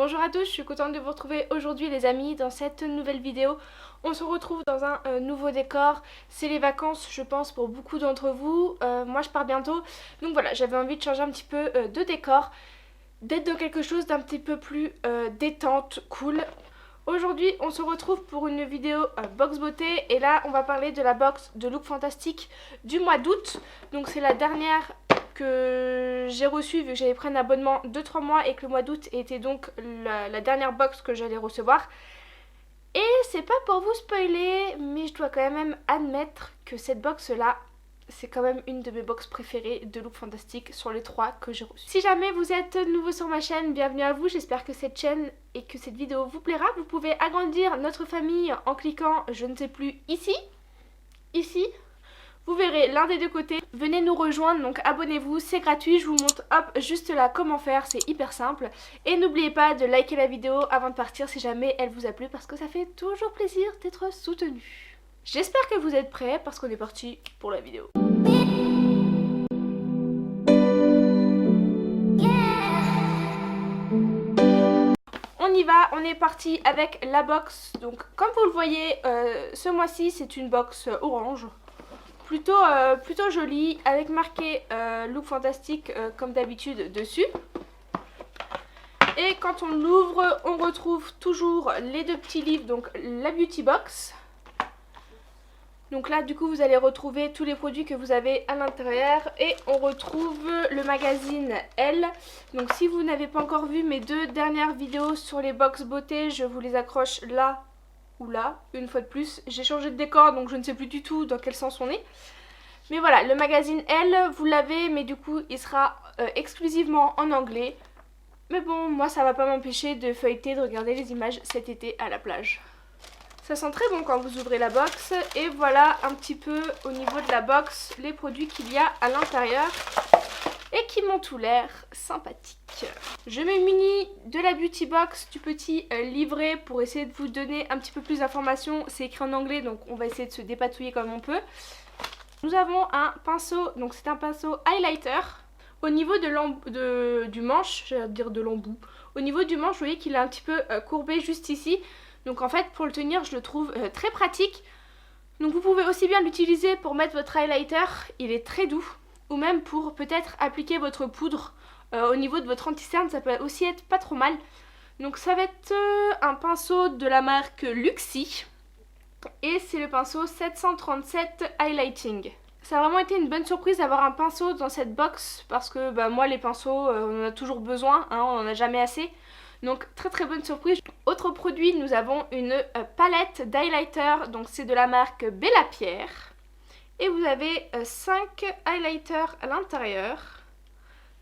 Bonjour à tous, je suis contente de vous retrouver aujourd'hui les amis dans cette nouvelle vidéo. On se retrouve dans un nouveau décor, c'est les vacances je pense pour beaucoup d'entre vous, moi je pars bientôt. Donc voilà, j'avais envie de changer un petit peu de décor, d'être dans quelque chose d'un petit peu plus détente, cool. Aujourd'hui on se retrouve pour une vidéo box beauté et là on va parler de la box de Look Fantastic du mois d'août. Donc c'est la dernière que j'ai reçue vu que j'avais pris un abonnement de 3 mois et que le mois d'août était donc la dernière box que j'allais recevoir. Et c'est pas pour vous spoiler mais je dois quand même admettre que cette box là c'est quand même une de mes box préférées de Look Fantastic sur les 3 que j'ai reçues. Si jamais vous êtes nouveau sur ma chaîne, bienvenue à vous, j'espère que cette chaîne et que cette vidéo vous plaira. Vous pouvez agrandir notre famille en cliquant, je ne sais plus, ici, vous verrez l'un des deux côtés. Venez nous rejoindre, donc abonnez-vous, c'est gratuit, je vous montre hop juste là comment faire, c'est hyper simple. Et n'oubliez pas de liker la vidéo avant de partir si jamais elle vous a plu parce que ça fait toujours plaisir d'être soutenu. J'espère que vous êtes prêts parce qu'on est parti pour la vidéo. On y va, on est parti avec la box. Donc comme vous le voyez, ce mois-ci c'est une box orange. Plutôt jolie, avec marqué Look Fantastic comme d'habitude dessus. Et quand on l'ouvre, on retrouve toujours les deux petits livres, donc la Beauty Box. Donc là du coup vous allez retrouver tous les produits que vous avez à l'intérieur et on retrouve le magazine Elle. Donc si vous n'avez pas encore vu mes deux dernières vidéos sur les box beauté, je vous les accroche là ou là, une fois de plus. J'ai changé de décor donc je ne sais plus du tout dans quel sens on est. Mais voilà, le magazine Elle, vous l'avez mais du coup il sera exclusivement en anglais. Mais bon, moi ça va pas m'empêcher de feuilleter, de regarder les images cet été à la plage. Ça sent très bon quand vous ouvrez la box et voilà un petit peu au niveau de la box les produits qu'il y a à l'intérieur et qui m'ont tout l'air sympathiques. Je me munis de la Beauty Box, du petit livret pour essayer de vous donner un petit peu plus d'informations. C'est écrit en anglais donc on va essayer de se dépatouiller comme on peut. Nous avons un pinceau, donc c'est un pinceau highlighter. Au niveau du manche, j'allais dire de l'embout, au niveau du manche vous voyez qu'il est un petit peu courbé juste ici. Donc en fait pour le tenir je le trouve très pratique. Donc vous pouvez aussi bien l'utiliser pour mettre votre highlighter, il est très doux. Ou même pour peut-être appliquer votre poudre au niveau de votre anti-cerne, ça peut aussi être pas trop mal. Donc ça va être un pinceau de la marque Luxie. Et c'est le pinceau 737 Highlighting. Ça a vraiment été une bonne surprise d'avoir un pinceau dans cette box. Parce que bah, moi les pinceaux on en a toujours besoin, hein, on en a jamais assez. Donc très bonne surprise. Autre produit, nous avons une palette d'highlighter. Donc c'est de la marque Bella Pierre. Et vous avez 5 highlighters à l'intérieur.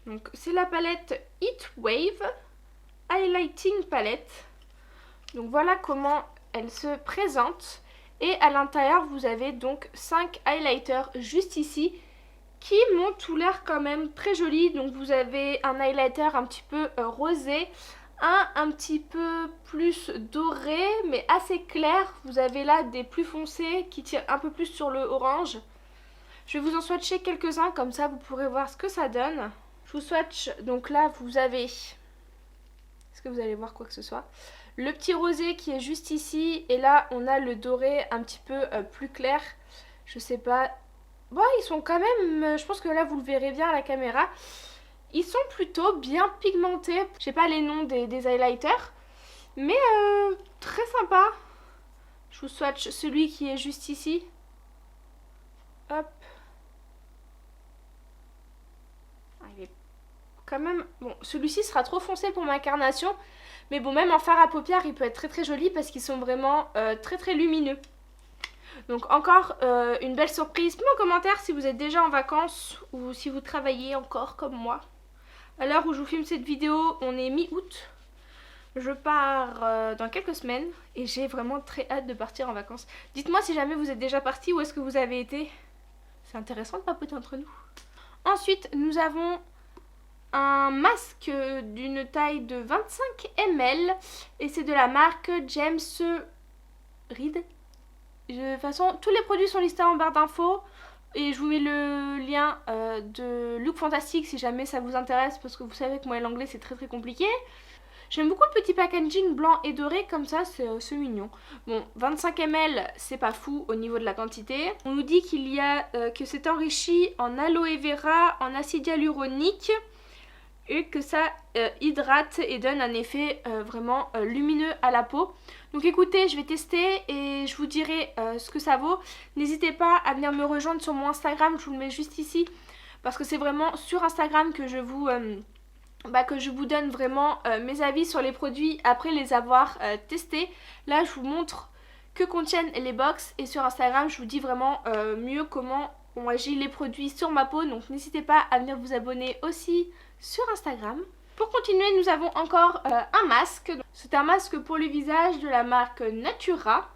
Donc c'est la palette Heat Wave Highlighting Palette. Donc voilà comment elle se présente. Et à l'intérieur vous avez donc 5 highlighters juste ici qui m'ont tout l'air quand même très jolis. Donc vous avez un highlighter un petit peu rosé, un petit peu plus doré mais assez clair. Vous avez là des plus foncés qui tirent un peu plus sur le orange. Je vais vous en swatcher quelques-uns comme ça vous pourrez voir ce que ça donne. Je vous swatch, donc là vous avez, est-ce que vous allez voir quoi que ce soit, le petit rosé qui est juste ici et là on a le doré un petit peu plus clair. Je sais pas, bon ils sont quand même, je pense que là vous le verrez bien à la caméra. Ils sont plutôt bien pigmentés. Je sais pas les noms des highlighters. Mais très sympa. Je vous swatch celui qui est juste ici. Hop. Il est quand même... Bon, celui-ci sera trop foncé pour ma carnation. Mais bon, même en fard à paupières, il peut être très joli parce qu'ils sont vraiment très lumineux. Donc encore une belle surprise. Dites-moi en commentaire si vous êtes déjà en vacances ou si vous travaillez encore comme moi. À l'heure où je vous filme cette vidéo, on est mi-août. Je pars dans quelques semaines et j'ai vraiment très hâte de partir en vacances. Dites-moi si jamais vous êtes déjà parti, où est-ce que vous avez été. C'est intéressant de papoter entre nous. Ensuite, nous avons un masque d'une taille de 25 ml et c'est de la marque James Read. De toute façon, tous les produits sont listés en barre d'infos. Et je vous mets le lien de Look Fantastic si jamais ça vous intéresse parce que vous savez que moi l'anglais c'est très compliqué. J'aime beaucoup le petit packaging blanc et doré comme ça, c'est mignon. Bon, 25 ml, c'est pas fou au niveau de la quantité. On nous dit qu'il y a que c'est enrichi en aloe vera, en acide hyaluronique et que ça hydrate et donne un effet vraiment lumineux à la peau. Donc écoutez, je vais tester et je vous dirai ce que ça vaut. N'hésitez pas à venir me rejoindre sur mon Instagram, je vous le mets juste ici. Parce que c'est vraiment sur Instagram que je vous donne vraiment mes avis sur les produits après les avoir testés. Là je vous montre que contiennent les box et sur Instagram je vous dis vraiment mieux comment ont agi les produits sur ma peau. Donc n'hésitez pas à venir vous abonner aussi sur Instagram. Pour continuer, nous avons encore un masque. C'est un masque pour le visage de la marque Natura.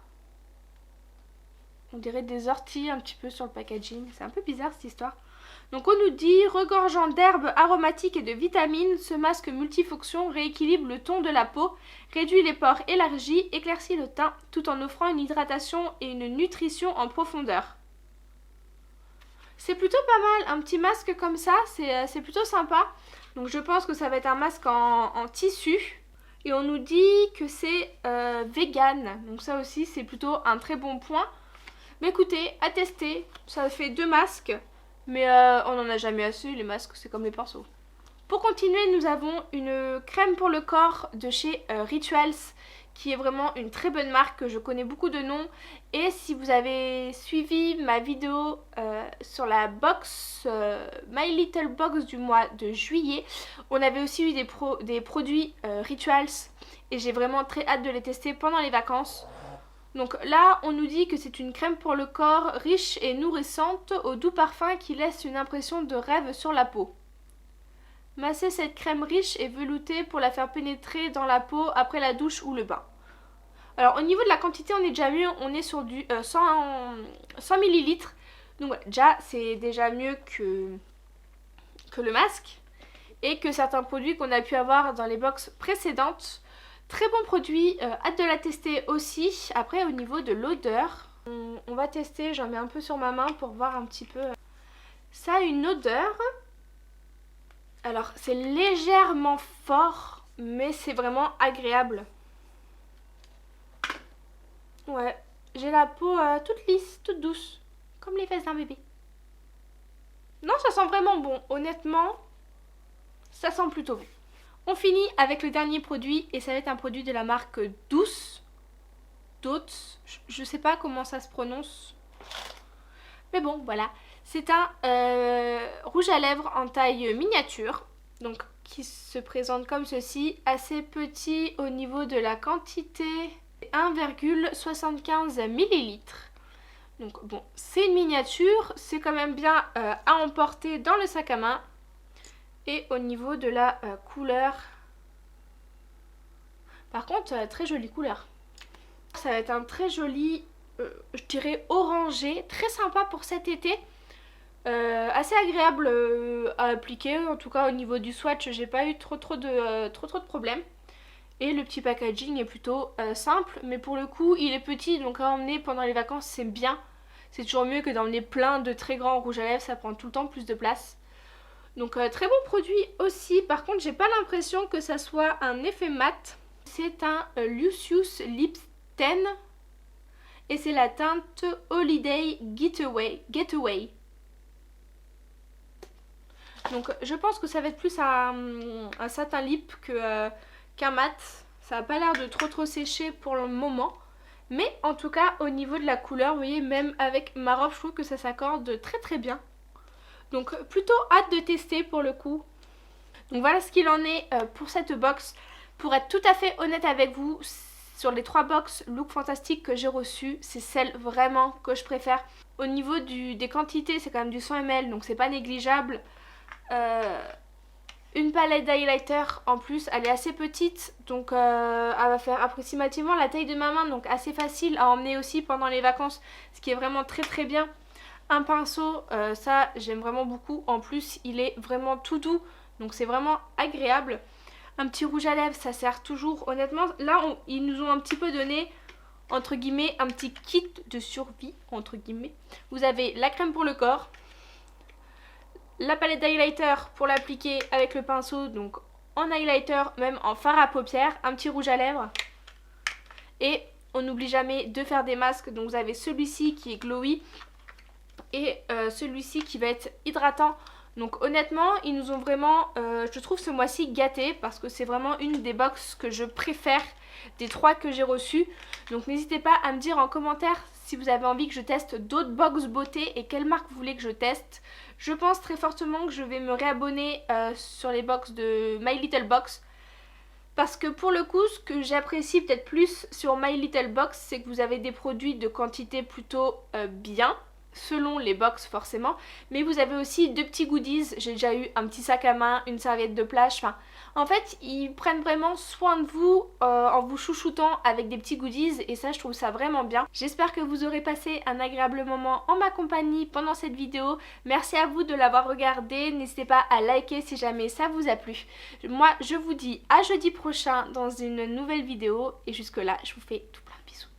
On dirait des orties un petit peu sur le packaging. C'est un peu bizarre cette histoire. Donc on nous dit, regorgeant d'herbes aromatiques et de vitamines, ce masque multifonction rééquilibre le ton de la peau, réduit les pores élargis, éclaircit le teint, tout en offrant une hydratation et une nutrition en profondeur. C'est plutôt pas mal, un petit masque comme ça, c'est plutôt sympa. Donc je pense que ça va être un masque en tissu. Et on nous dit que c'est vegan, donc ça aussi c'est plutôt un très bon point. Mais écoutez, à tester, ça fait 2 masques. Mais on n'en a jamais assez, les masques c'est comme les pinceaux. Pour continuer, nous avons une crème pour le corps de chez Rituals, qui est vraiment une très bonne marque, je connais beaucoup de noms. Et si vous avez suivi ma vidéo sur la box, My Little Box du mois de juillet, on avait aussi eu des produits Rituals et j'ai vraiment très hâte de les tester pendant les vacances. Donc là, on nous dit que c'est une crème pour le corps riche et nourrissante au doux parfum qui laisse une impression de rêve sur la peau. Massez cette crème riche et veloutée pour la faire pénétrer dans la peau après la douche ou le bain. Alors au niveau de la quantité, on est déjà mieux, on est sur du 100 ml. Donc voilà, déjà c'est déjà mieux que le masque et que certains produits qu'on a pu avoir dans les box précédentes. Très bon produit, hâte de la tester aussi. Après au niveau de l'odeur, on va tester, j'en mets un peu sur ma main pour voir un petit peu. Ça a une odeur, alors c'est légèrement fort mais c'est vraiment agréable. Ouais, j'ai la peau toute lisse, toute douce, comme les fesses d'un bébé. Non, ça sent vraiment bon, honnêtement, ça sent plutôt bon. On finit avec le dernier produit et ça va être un produit de la marque Douce. Dots, je sais pas comment ça se prononce. Mais bon, voilà. C'est un rouge à lèvres en taille miniature. Donc qui se présente comme ceci. Assez petit au niveau de la quantité. 1,75 ml. Donc bon, c'est une miniature. C'est quand même bien à emporter dans le sac à main. Et au niveau de la couleur, par contre très jolie couleur. Ça va être un très joli, je dirais orangé, très sympa pour cet été. Assez agréable à appliquer, en tout cas au niveau du swatch j'ai pas eu trop de problèmes. Et le petit packaging est plutôt simple, mais pour le coup il est petit, donc à emmener pendant les vacances c'est bien. C'est toujours mieux que d'emmener plein de très grands rouges à lèvres, ça prend tout le temps plus de place. Donc très bon produit aussi, par contre j'ai pas l'impression que ça soit un effet mat. C'est un Lucius Lips 10 et c'est la teinte Holiday Getaway. Donc je pense que ça va être plus un satin lip qu'un mat. Ça n'a pas l'air de trop sécher pour le moment. Mais en tout cas au niveau de la couleur, vous voyez, même avec ma robe je trouve que ça s'accorde très bien. Donc plutôt hâte de tester pour le coup. Donc voilà ce qu'il en est pour cette box. Pour être tout à fait honnête avec vous, sur les 3 box Look Fantastique que j'ai reçues, c'est celle vraiment que je préfère. Au niveau des quantités, c'est quand même du 100 ml, donc c'est pas négligeable. Une palette d'highlighter en plus, elle est assez petite, donc elle va faire approximativement la taille de ma main, donc assez facile à emmener aussi pendant les vacances, ce qui est vraiment très bien. Un pinceau, ça j'aime vraiment beaucoup, en plus il est vraiment tout doux, donc c'est vraiment agréable. Un petit rouge à lèvres, ça sert toujours, honnêtement, là ils nous ont un petit peu donné, entre guillemets, un petit kit de survie, entre guillemets. Vous avez la crème pour le corps, la palette d'highlighter pour l'appliquer avec le pinceau, donc en highlighter, même en fard à paupières, un petit rouge à lèvres. Et on n'oublie jamais de faire des masques. Donc vous avez celui-ci qui est glowy et celui-ci qui va être hydratant. Donc honnêtement, ils nous ont vraiment, je trouve ce mois-ci gâtés parce que c'est vraiment une des box que je préfère des 3 que j'ai reçus. Donc n'hésitez pas à me dire en commentaire si vous avez envie que je teste d'autres box beauté et quelle marque vous voulez que je teste. Je pense très fortement que je vais me réabonner sur les box de My Little Box. Parce que pour le coup, ce que j'apprécie peut-être plus sur My Little Box, c'est que vous avez des produits de quantité plutôt bien, selon les box forcément. Mais vous avez aussi 2 petits goodies, j'ai déjà eu un petit sac à main, une serviette de plage, enfin... En fait, ils prennent vraiment soin de vous en vous chouchoutant avec des petits goodies et ça, je trouve ça vraiment bien. J'espère que vous aurez passé un agréable moment en ma compagnie pendant cette vidéo. Merci à vous de l'avoir regardé. N'hésitez pas à liker si jamais ça vous a plu. Moi, je vous dis à jeudi prochain dans une nouvelle vidéo et jusque là, je vous fais tout plein de bisous.